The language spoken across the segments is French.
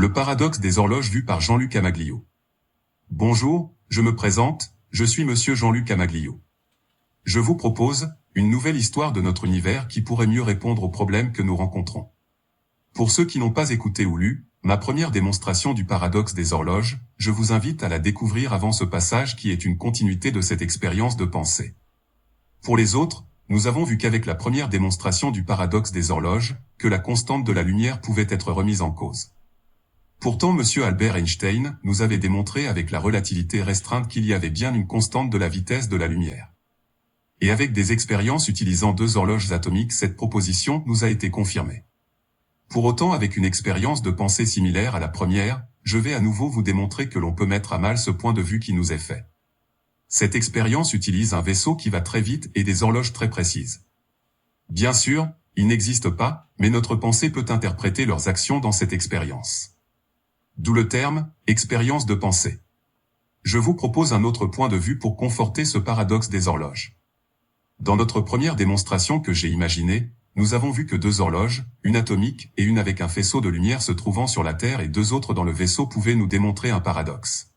Le paradoxe des horloges vu par Jean-Luc Amaglio. Bonjour, je me présente, je suis monsieur Jean-Luc Amaglio. Je vous propose une nouvelle histoire de notre univers qui pourrait mieux répondre aux problèmes que nous rencontrons. Pour ceux qui n'ont pas écouté ou lu ma première démonstration du paradoxe des horloges, je vous invite à la découvrir avant ce passage qui est une continuité de cette expérience de pensée. Pour les autres, nous avons vu qu'avec la première démonstration du paradoxe des horloges, que la constante de la lumière pouvait être remise en cause. Pourtant M. Albert Einstein nous avait démontré avec la relativité restreinte qu'il y avait bien une constante de la vitesse de la lumière. Et avec des expériences utilisant deux horloges atomiques, cette proposition nous a été confirmée. Pour autant, avec une expérience de pensée similaire à la première, je vais à nouveau vous démontrer que l'on peut mettre à mal ce point de vue qui nous est fait. Cette expérience utilise un vaisseau qui va très vite et des horloges très précises. Bien sûr, ils n'existent pas, mais notre pensée peut interpréter leurs actions dans cette expérience. D'où le terme « expérience de pensée ». Je vous propose un autre point de vue pour conforter ce paradoxe des horloges. Dans notre première démonstration que j'ai imaginée, nous avons vu que deux horloges, une atomique et une avec un faisceau de lumière se trouvant sur la Terre et deux autres dans le vaisseau pouvaient nous démontrer un paradoxe.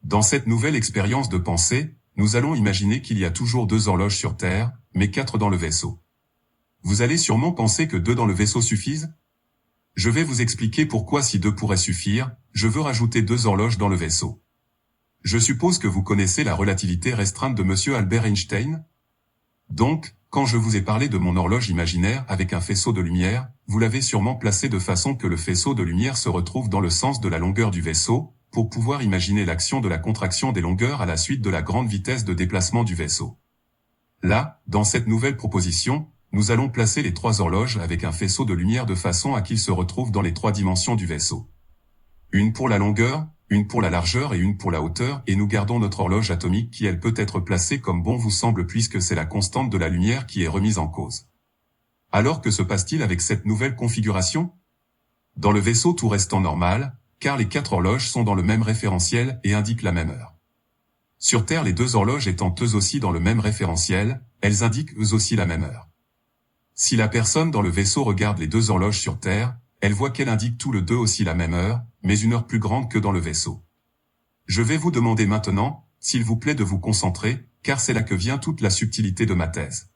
Dans cette nouvelle expérience de pensée, nous allons imaginer qu'il y a toujours deux horloges sur Terre, mais 4 dans le vaisseau. Vous allez sûrement penser que 2 dans le vaisseau suffisent ? Je vais vous expliquer pourquoi si 2 pourrait suffire, je veux rajouter 2 horloges dans le vaisseau. Je suppose que vous connaissez la relativité restreinte de M. Albert Einstein ? Donc, quand je vous ai parlé de mon horloge imaginaire avec un faisceau de lumière, vous l'avez sûrement placé de façon que le faisceau de lumière se retrouve dans le sens de la longueur du vaisseau, pour pouvoir imaginer l'action de la contraction des longueurs à la suite de la grande vitesse de déplacement du vaisseau. Là, dans cette nouvelle proposition, nous allons placer les 3 horloges avec un faisceau de lumière de façon à qu'ils se retrouvent dans les 3 dimensions du vaisseau. Une pour la longueur, une pour la largeur et une pour la hauteur, et nous gardons notre horloge atomique qui elle peut être placée comme bon vous semble puisque c'est la constante de la lumière qui est remise en cause. Alors que se passe-t-il avec cette nouvelle configuration ? Dans le vaisseau tout restant normal, car les 4 horloges sont dans le même référentiel et indiquent la même heure. Sur Terre les 2 horloges étant eux aussi dans le même référentiel, elles indiquent eux aussi la même heure. Si la personne dans le vaisseau regarde les 2 horloges sur Terre, elle voit qu'elle indique tous les 2 aussi la même heure, mais une heure plus grande que dans le vaisseau. Je vais vous demander maintenant, s'il vous plaît de vous concentrer, car c'est là que vient toute la subtilité de ma thèse.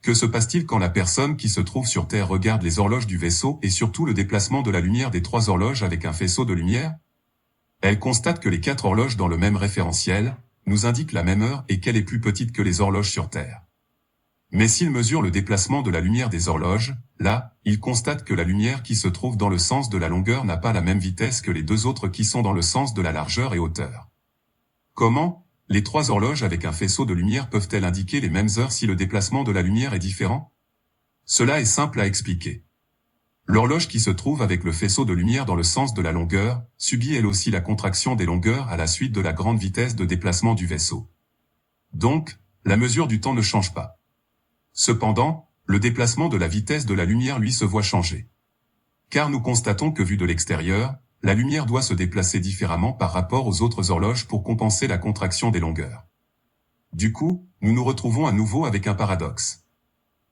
Que se passe-t-il quand la personne qui se trouve sur Terre regarde les horloges du vaisseau et surtout le déplacement de la lumière des 3 horloges avec un faisceau de lumière ? Elle constate que les 4 horloges dans le même référentiel nous indiquent la même heure et qu'elle est plus petite que les horloges sur Terre. Mais s'il mesure le déplacement de la lumière des horloges, là, il constate que la lumière qui se trouve dans le sens de la longueur n'a pas la même vitesse que les 2 autres qui sont dans le sens de la largeur et hauteur. Comment les 3 horloges avec un faisceau de lumière peuvent-elles indiquer les mêmes heures si le déplacement de la lumière est différent ? Cela est simple à expliquer. L'horloge qui se trouve avec le faisceau de lumière dans le sens de la longueur, subit elle aussi la contraction des longueurs à la suite de la grande vitesse de déplacement du vaisseau. Donc, la mesure du temps ne change pas. Cependant, le déplacement de la vitesse de la lumière lui se voit changer. Car nous constatons que vu de l'extérieur, la lumière doit se déplacer différemment par rapport aux autres horloges pour compenser la contraction des longueurs. Du coup, nous nous retrouvons à nouveau avec un paradoxe.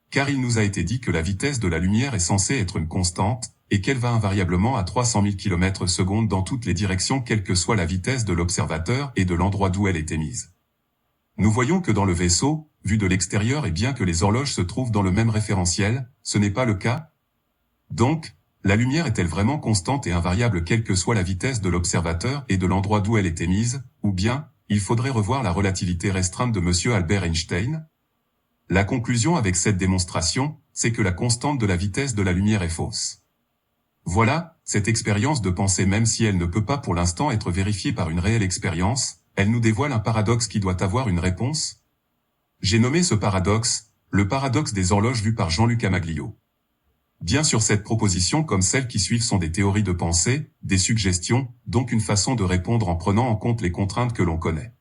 Car il nous a été dit que la vitesse de la lumière est censée être une constante, et qu'elle va invariablement à 300 000 km/s dans toutes les directions quelle que soit la vitesse de l'observateur et de l'endroit d'où elle est émise. Nous voyons que dans le vaisseau, vu de l'extérieur et bien que les horloges se trouvent dans le même référentiel, ce n'est pas le cas. Donc, la lumière est-elle vraiment constante et invariable quelle que soit la vitesse de l'observateur et de l'endroit d'où elle est émise, ou bien, il faudrait revoir la relativité restreinte de M. Albert Einstein ? La conclusion avec cette démonstration, c'est que la constante de la vitesse de la lumière est fausse. Voilà, cette expérience de pensée même si elle ne peut pas pour l'instant être vérifiée par une réelle expérience, elle nous dévoile un paradoxe qui doit avoir une réponse. J'ai nommé ce paradoxe, le paradoxe des horloges vu par Jean-Luc Amaglio. Bien sûr cette proposition comme celles qui suivent sont des théories de pensée, des suggestions, donc une façon de répondre en prenant en compte les contraintes que l'on connaît.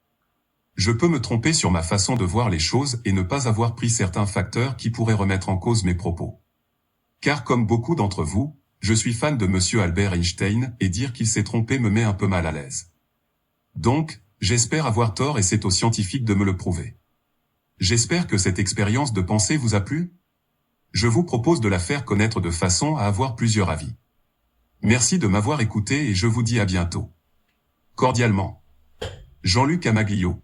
Je peux me tromper sur ma façon de voir les choses et ne pas avoir pris certains facteurs qui pourraient remettre en cause mes propos. Car comme beaucoup d'entre vous, je suis fan de M. Albert Einstein et dire qu'il s'est trompé me met un peu mal à l'aise. Donc, j'espère avoir tort et c'est aux scientifiques de me le prouver. J'espère que cette expérience de pensée vous a plu. Je vous propose de la faire connaître de façon à avoir plusieurs avis. Merci de m'avoir écouté et je vous dis à bientôt. Cordialement. Jean-Luc Amaglio.